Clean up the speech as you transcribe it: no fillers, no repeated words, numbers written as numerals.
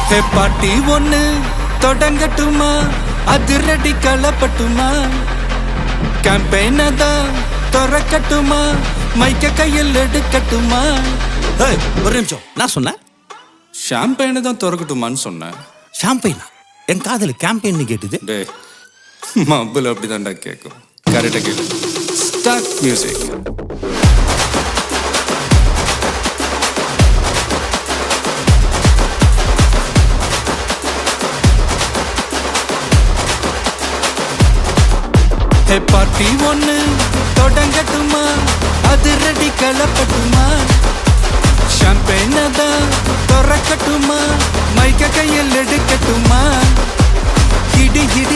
ஹே பாட்டி ஒண்ணு தொடங்கட்டுமா, அதிரடி களப்பட்டுமா, கேம்பெயின தான் திறக்கட்டுமா, மைக்க கையில் எடுக்கட்டுமா. ஒரு நிமிஷம், நான் சொன்னேன் ஷாம்பெயினை தான் திறக்கட்டுமான்னு சொன்னேன். ஷாம்பெயினா? என் காதல் கேம்பெயின் கேட்டுது. டே மப்பிள் அப்படிதான்டா கேட்கும். கரெக்டாக கேளு. Start music. ஹே பார்ட்டி ஒண்ணு தொடங்கட்டுமா, அதிரடி களப்பட்டுமா, ஷாம்பெயின தான் திறக்கட்டுமா, மைக்க கையில் எடுக்கட்டுமா, இடி இடி